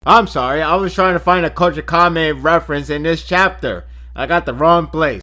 I'm sorry, I was trying to find a culture comment reference in this chapter. I got the wrong place.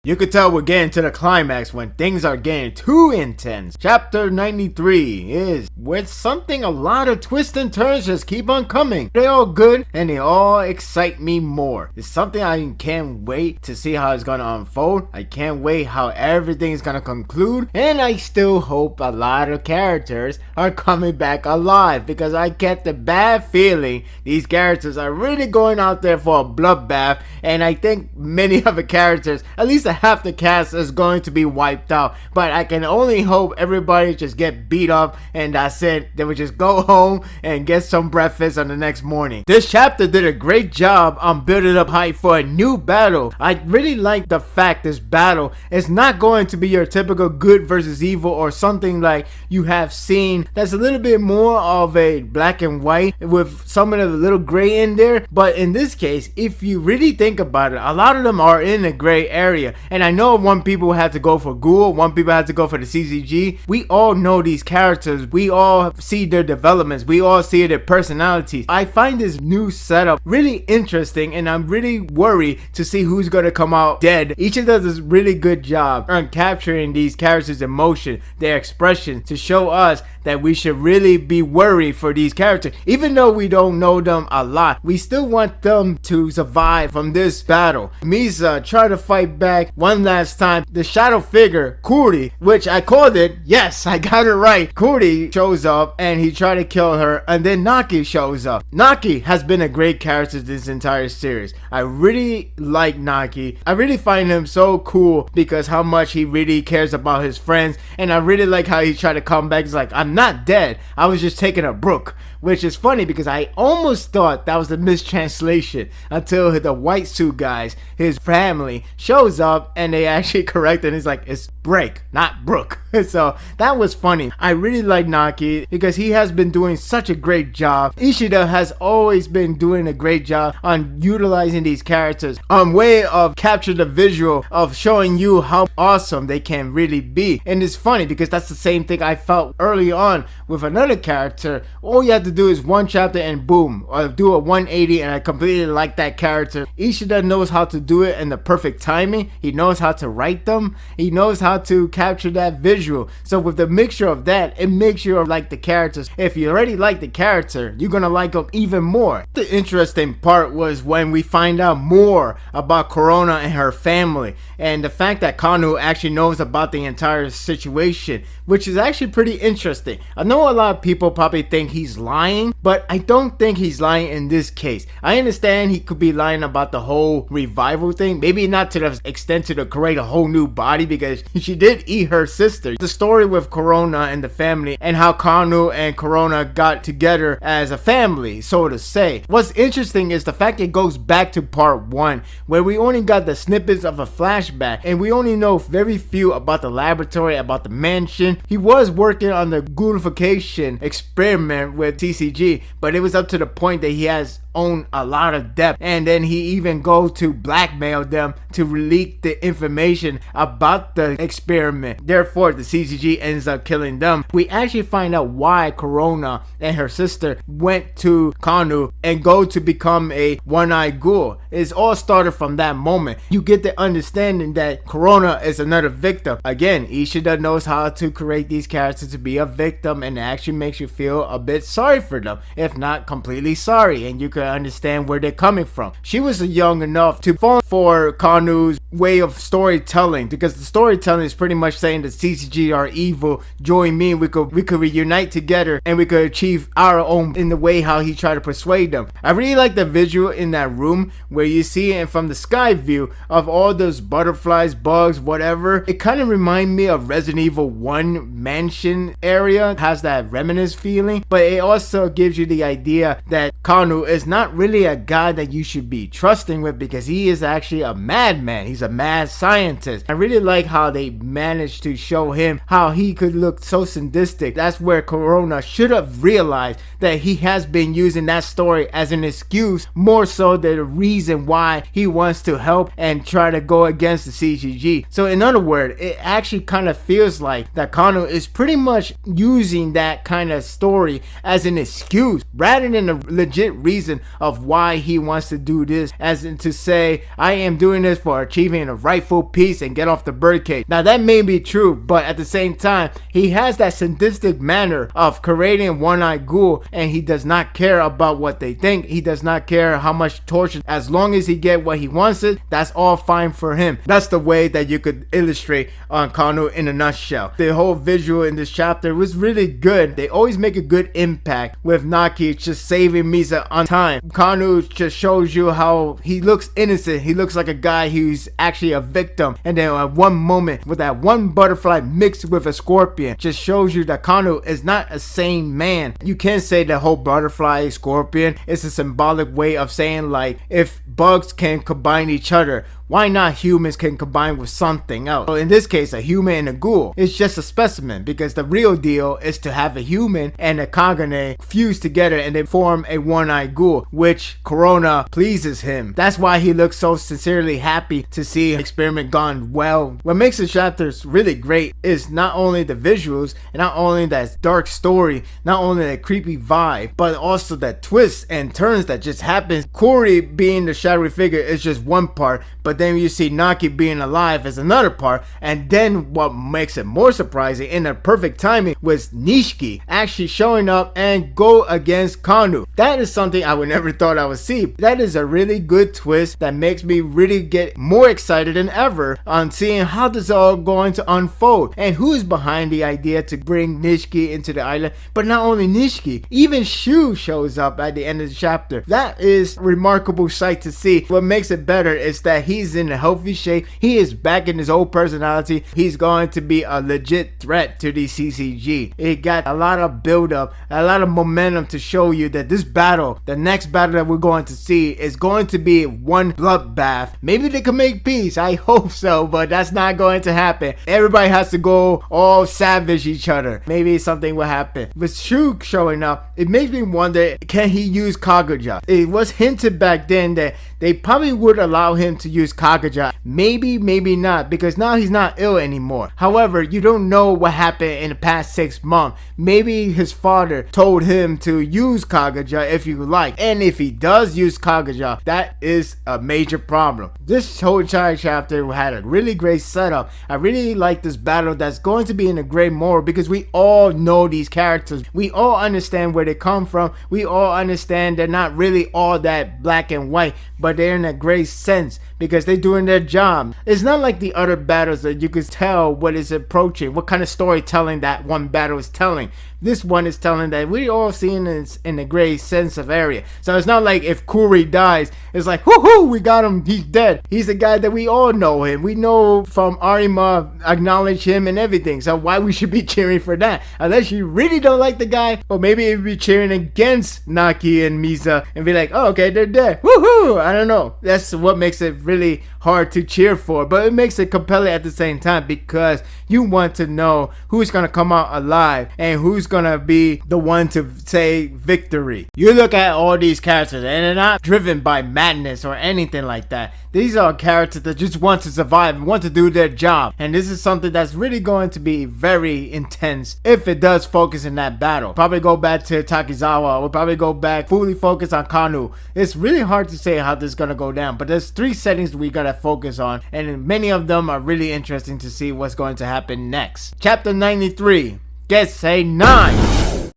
You could tell we're getting to the climax when things are getting too intense. Chapter 93 is with something a lot of twists and turns just keep on coming. They're all good and they all excite me more. It's something I can't wait to see how it's gonna unfold. I can't wait how everything's gonna conclude, and I still hope a lot of characters are coming back alive because I get the bad feeling these characters are really going out there for a bloodbath, and I think many of the characters, at least half the cast, is going to be wiped out. But I can only hope everybody just get beat up and that's it. They would just go home and get some breakfast on the next morning. This chapter did a great job on building up hype for a new battle. I really like the fact this battle is not going to be your typical good versus evil or something like you have seen. That's a little bit more of a black and white with some of the little gray in there. But in this case, if you really think about it, a lot of them are in the gray area. And I know one people had to go for Ghoul, one people had to go for the CCG. We all know these characters. We all see their developments. We all see their personalities. I find this new setup really interesting, and I'm really worried to see who's going to come out dead. Each of them does a really good job on capturing these characters' emotion, their expression, to show us that we should really be worried for these characters. Even though we don't know them a lot, we still want them to survive from this battle. Misa tried to fight back one last time. The shadow figure, Kuri, which I called it, yes, I got it right. Kuri shows up and he tried to kill her, and then Naki shows up. Naki has been a great character this entire series. I really like Naki. I really find him so cool because how much he really cares about his friends, and I really like how he tried to come back. He's like, I'm not dead, I was just taking a brook. Which is funny because I almost thought that was a mistranslation until the white suit guys, his family, shows up and they actually correct it. It's like, it's break, not brook. So that was funny. I really like Naki because he has been doing such a great job. Ishida has always been doing a great job on utilizing these characters on way of capture the visual of showing you how awesome they can really be. And it's funny because that's the same thing I felt early on with another character. All you have to do is one chapter and boom, or do a 180, and I completely like that character. Ishida knows how to do it in the perfect timing. He knows how to write them. He knows how to capture that visual. So with the mixture of that, it makes you like the characters. If you already like the character, you're gonna like them even more. The interesting part was when we find out more about Corona and her family, and the fact that Kanu actually knows about the entire situation, which is actually pretty interesting. I know a lot of people probably think he's lying, but I don't think he's lying in this case. I understand he could be lying about the whole revival thing, maybe not to the extent to create a whole new body, because she did eat her sister. The story with Corona and the family and how Kanu and Corona got together as a family, so to say. What's interesting is the fact it goes back to part 1, where we only got the snippets of a flashback and we only know very few about the laboratory, about the mansion. He was working on the ghoulification experiment with TCG, but it was up to the point that he has own a lot of depth, and then he even goes to blackmail them to leak the information about the experiment. Therefore the CCG ends up killing them. We actually find out why Corona and her sister went to Kanu and go to become a one-eyed ghoul. It's all started from that moment. You get the understanding that Corona is another victim. Again, Ishida knows how to create these characters to be a victim, and it actually makes you feel a bit sorry for them, if not completely sorry, and you can understand where they're coming from. She was young enough to fall for Kanu's way of storytelling, because the storytelling is pretty much saying that CCG are evil, join me, we could reunite together and we could achieve our own, in the way how he tried to persuade them. I really like the visual in that room where you see it from the sky view of all those butterflies, bugs, whatever. It kind of reminds me of Resident Evil 1 mansion area. It has that reminiscence feeling, but it also gives you the idea that Kanu is not really a guy that you should be trusting with, because he is actually a madman. He's a mad scientist. I really like how they managed to show him how he could look so sadistic. That's where Corona should have realized that he has been using that story as an excuse more so than the reason why he wants to help and try to go against the CGG. So in other words, it actually kind of feels like that Kano is pretty much using that kind of story as an excuse rather than a legit reason of why he wants to do this, as in to say, I am doing this for achieving a rightful peace and get off the birdcage. Now that may be true, but at the same time, he has that sadistic manner of creating one-eyed ghoul, and he does not care about what they think. He does not care how much torture. As long as he get what he wants it, that's all fine for him. That's the way that you could illustrate on Kano in a nutshell. The whole visual in this chapter was really good. They always make a good impact with Naki just saving Misa on time. Kano just shows you how he looks innocent. He looks like a guy who's actually a victim, and then at one moment with that one butterfly mixed with a scorpion just shows you that Kano is not a sane man. You can't say the whole butterfly scorpion is a symbolic way of saying, like, if bugs can combine each other, why not humans can combine with something else? So in this case, a human and a ghoul is just a specimen, because the real deal is to have a human and a Kagane fuse together and they form a one-eyed ghoul, which Corona pleases him. That's why he looks so sincerely happy to see the experiment gone well. What makes the chapters really great is not only the visuals and not only that dark story, not only that creepy vibe, but also that twists and turns that just happens. Kuri being the shadowy figure is just one part, but then you see Naki being alive as another part, and then what makes it more surprising in the perfect timing was Nishiki actually showing up and go against Kanu. That is something I would never thought I would see. That is a really good twist that makes me really get more excited than ever on seeing how this is all going to unfold and who is behind the idea to bring Nishiki into the island. But not only Nishiki, even Shu shows up at the end of the chapter. That is a remarkable sight to see. What makes it better is that he's in a healthy shape. He is back in his old personality. He's going to be a legit threat to the CCG. It got a lot of build up, a lot of momentum to show you that this battle, the next battle that we're going to see, is going to be one bloodbath. Maybe they can make peace. I hope so, but that's not going to happen. Everybody has to go all savage each other. Maybe something will happen. With Shu showing up, it makes me wonder, can he use Kaguya? It was hinted back then that they probably would allow him to use Kaguya. Maybe, maybe not, because now he's not ill anymore. However, you don't know what happened in the past 6 months. Maybe his father told him to use Kaguya if you like. And if he does use Kaguya, that is a major problem. This whole entire chapter had a really great setup. I really like this battle that's going to be in a great moral, because we all know these characters. We all understand where they come from. We all understand they're not really all that black and white, but they're in a gray sense because they're doing their job. It's not like the other battles that you could tell what is approaching, what kind of storytelling that one battle is telling. This one is telling that we all seeing this in a gray sense of area. So it's not like if Kuri dies, it's like, whoo-hoo, we got him, he's dead. He's a guy that we all know him. We know from Arima, acknowledge him and everything. So why we should be cheering for that? Unless you really don't like the guy, or maybe you'd be cheering against Naki and Misa and be like, oh, okay, they're dead. Woohoo! I don't know. That's what makes it really hard to cheer for, but it makes it compelling at the same time, because you want to know who's gonna come out alive and who's gonna be the one to say victory. You look at all these characters and they're not driven by madness or anything like that. These are characters that just want to survive and want to do their job, and this is something that's really going to be very intense if it does focus in that battle. Probably go back to Takizawa, or probably go back fully focus on Kanu. It's really hard to say how this is gonna go down, but there's 3 settings we gotta focus on, and many of them are really interesting to see what's going to happen next. Chapter 93, Gets a 9.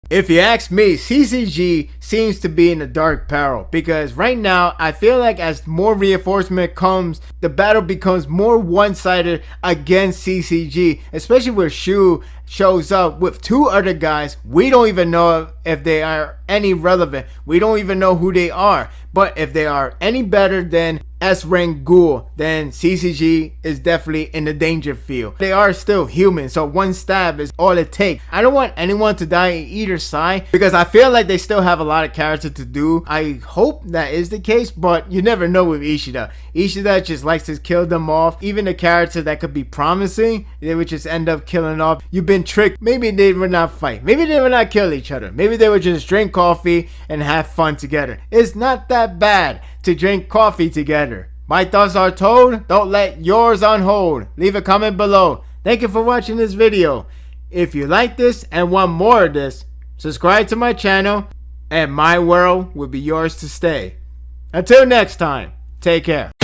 If you ask me, CCG seems to be in a dark peril, because right now I feel like as more reinforcement comes, the battle becomes more one-sided against CCG, especially where Shu shows up with 2 other guys. We don't even know if they are any relevant. We don't even know who they are. But if they are any better than S-rank ghoul, then CCG is definitely in the danger field. They are still human, so one stab is all it takes. I don't want anyone to die in either side because I feel like they still have a lot of character to do. I hope that is the case, but you never know with Ishida. Ishida just likes to kill them off. Even the characters that could be promising, they would just end up killing off. You've been tricked. Maybe they would not fight. Maybe they would not kill each other. Maybe they would just drink coffee and have fun together. It's not that bad to drink coffee together. My thoughts are told. Don't let yours on hold. Leave a comment below. Thank you for watching this video. If you like this and want more of this, subscribe to my channel and my world will be yours to stay. Until next time, take care.